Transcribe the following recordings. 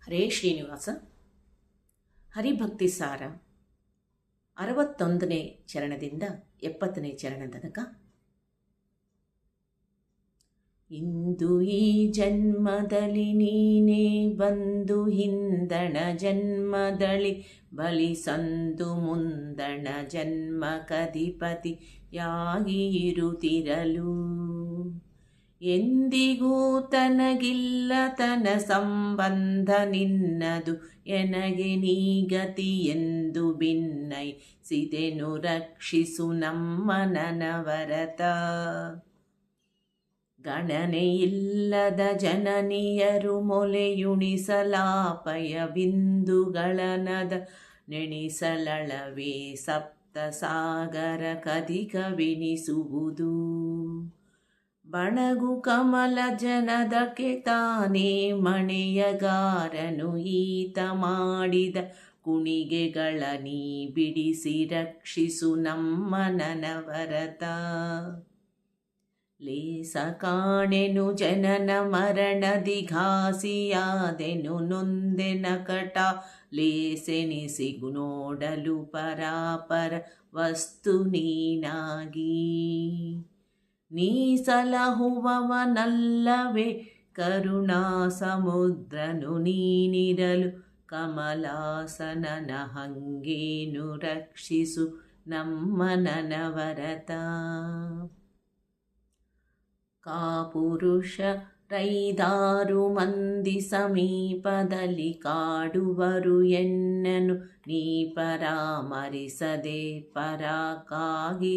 ಹರೇ ಶ್ರೀನಿವಾಸ. ಹರಿಭಕ್ತಿ ಸಾರ 61ನೇ ಚರಣದಿಂದ 70ನೇ ಚರಣ ತನಕ. ಇಂದು ಈ ಜನ್ಮದಲ್ಲಿ ನೀನೇ ಬಂದು ಹಿಂದಣ ಜನ್ಮದಳಿ ಬಲಿ ಸಂದು ಮುಂದಣ ಜನ್ಮ ಕಧಿಪತಿಯಾಗಿ ಇರುತ್ತಿರಲು. ಎಂದಿಗೂ ತನಗಿಲ್ಲ ತನ ಸಂಬಂಧ ನಿನ್ನದು ಎನಗೆ ನೀಗತಿ ಎಂದು ಭಿನ್ನೈಸಿದೆನು ರಕ್ಷಿಸು ನಮ್ಮ ನನವರತ. ಗಣನೆಯಿಲ್ಲದ ಜನನಿಯರು ಮೊಲೆಯುಣಿಸಲಾಪಯ ಬಿಂದುಗಳನದ ನೆಣಿಸಲಳವೇ ಸಪ್ತ ಸಾಗರ ಕದಿಕವೆನಿಸುವುದು. ಬಣಗು ಕಮಲ ಜನದಕ್ಕೆ ತಾನೇ ಮಣೆಯಗಾರನು ಈತ ಮಾಡಿದ ಕುಣಿಗೆಗಳ ನೀ ಬಿಡಿಸಿ ರಕ್ಷಿಸು ನಮ್ಮ ನನವರತ. ಲೇಸ ಕಾಣೆನು ಜನನ ಮರಣದಿ ಘಾಸಿಯಾದೆನು ನೊಂದೆನ ಕಟ ಲೇಸೆನಿಸಿಗು ನೋಡಲು ಪರಾಪರ ವಸ್ತು ನೀನಾಗಿ. ನೀ ಸಲಹುವವನಲ್ಲವೇ ಕರುಣಾ ಸಮುದ್ರನು ನೀನಿರಲು ಕಮಲಾಸನನ ಹಂಗೇನು ರಕ್ಷಿಸು ನಮ್ಮ ನನವರತ. ಕಾಪುರುಷ ರೈದಾರು ಮಂದಿ ಸಮೀಪದಲ್ಲಿ ಕಾಡುವರು ಎನ್ನನು ನೀ ಪರಾಮರಿಸದೆ ಪರಾಕಾಗಿಹುದುಲೇ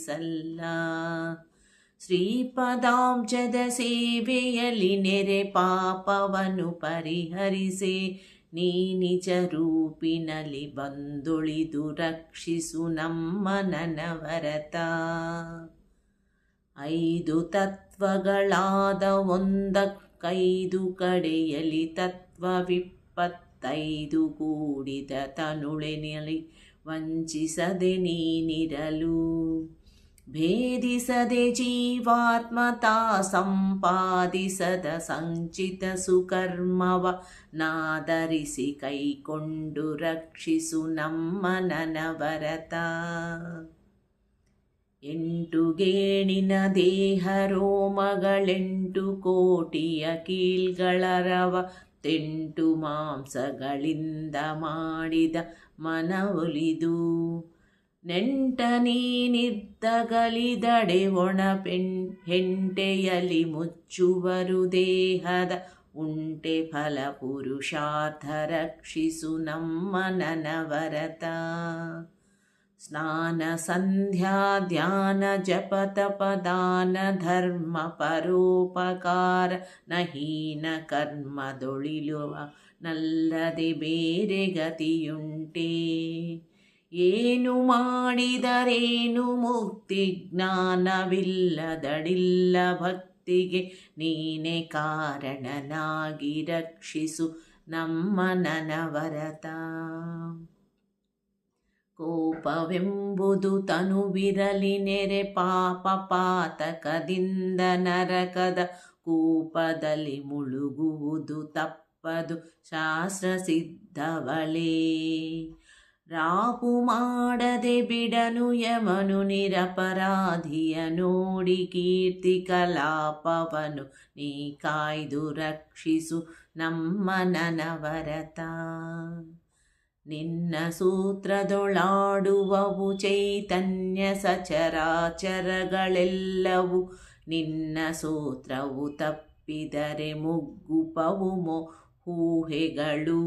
ಸಲ್ಲ. ಶ್ರೀಪದಾಂಜದ ಸೇವೆಯಲ್ಲಿ ನೆರೆ ಪಾಪವನ್ನು ಪರಿಹರಿಸೆ ನೀ ನಿಜ ರೂಪಿನಲ್ಲಿ ಬಂದೊಳಿದು ರಕ್ಷಿಸು ನಮ್ಮ ನನವರತ. 5 ತತ್ವಗಳಾದ ಒಂದಕ್ಕೈದು ಕಡೆಯಲಿ ತತ್ವವಿಪ್ಪತ್ತೈದು ಕೂಡಿದ ತನುಳೆನಲಿ ವಂಚಿಸದೆ ನೀನಿರಲು. ಭೇದಿಸದೆ ಜೀವಾತ್ಮತಾ ಸಂಪಾದಿಸದ ಸಂಚಿತ ಸುಕರ್ಮವ ನಾದರಿಸಿ ಕೈಕೊಂಡು ರಕ್ಷಿಸು ನಮ್ಮ ನನವರತ. 8 ಗೇಣಿನ ದೇಹ ರೋಮಗಳೆಂಟು ಕೋಟಿಯ ಕೀಲ್ಗಳರವ 8 ಮಾಂಸಗಳಿಂದ ಮಾಡಿದ ಮನ ಒಲಿದು. ನೆಂಟ ನೀನಿದ್ದಗಲಿದಡೆ ಒಣ ಹೆಂಟೆಯಲಿ ಮುಚ್ಚುವರು ದೇಹದ ಉಂಟೆ ಫಲ ಪುರುಷಾರ್ಥ ರಕ್ಷಿಸು ನಮ್ಮ ನನವರತ. ಸ್ನಾನ ಸಂಧ್ಯಾ ಧ್ಯಾನ ಜಪ ತಪದಾನ ಧರ್ಮ ಪರೋಪಕಾರ ನಹೀನ ಕರ್ಮದೊಳಿಲುವ ನಲ್ಲದೆ ಬೇರೆ ಗತಿಯುಂಟೆ. ಏನು ಮಾಡಿದರೇನು ಮುಕ್ತಿ ಜ್ಞಾನವಿಲ್ಲದಡಿಲ್ಲ ಭಕ್ತಿಗೆ ನೀನೆ ಕಾರಣನಾಗಿ ರಕ್ಷಿಸು ನಮ್ಮ ನನವರತ. ಕೋಪವೆಂಬುದು ತನುವಿರಲಿ ನೆರೆ ಪಾಪ ಪಾತಕದಿಂದ ನರಕದ ಕೂಪದಲ್ಲಿ ಮುಳುಗುವುದು ತಪ್ಪದು ಶಾಸ್ತ್ರ ಸಿದ್ಧವಳೇ. ರಾಪು ಮಾಡದೆ ಬಿಡನು ಯಮನು ನಿರಪರಾಧಿಯ ನೋಡಿ ಕೀರ್ತಿ ಕಲಾಪವನು ನೀ ಕಾಯ್ದು ರಕ್ಷಿಸು ನಮ್ಮ ನನವರತ. ನಿನ್ನ ಸೂತ್ರದೊಳಾಡುವವು ಚೈತನ್ಯ ಸಚರಾಚರಗಳೆಲ್ಲವೂ ನಿನ್ನ ಸೂತ್ರವು ತಪ್ಪಿದರೆ ಮುಗ್ಗುಪವು ಊಹೆಗಳು.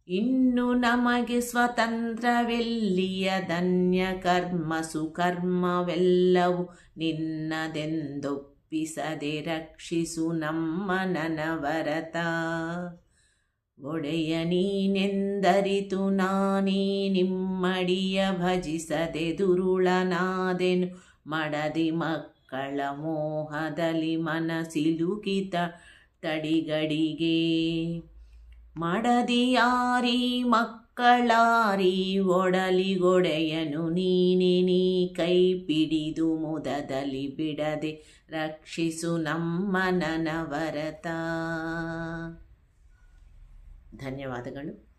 ಇನ್ನು ನಮಗೆ ಸ್ವತಂತ್ರವೆಲ್ಲಿಯ ಧನ್ಯ ಕರ್ಮ ಸುಕರ್ಮವೆಲ್ಲವೂ ನಿನ್ನದೆಂದೊಪ್ಪಿಸದೆ ರಕ್ಷಿಸು ನಮ್ಮ ನನವರತ. ಒಡೆಯ ನೀನೆಂದರಿತು ನಾನೀ ನಿಮ್ಮಡಿಯ ಭಜಿಸದೆ ದುರುಳನಾದೆನು ಮಡದಿ ಮಕ್ಕಳ ಮೋಹದಲ್ಲಿ ಮನಸಿಲುಕಿತ ತಡಿಗಡಿಗೆ. ಮಡದಿಯಾರಿ ಮಕ್ಕಳಾರಿ ಒಡಲಿಗೊಡೆಯನು ನೀನೆ ನೀ ಕೈ ಪಿಡಿದು ಮುದದಲ್ಲಿ ಬಿಡದೆ ರಕ್ಷಿಸು ನಮ್ಮ ನನವರತ. ಧನ್ಯವಾದಗಳು.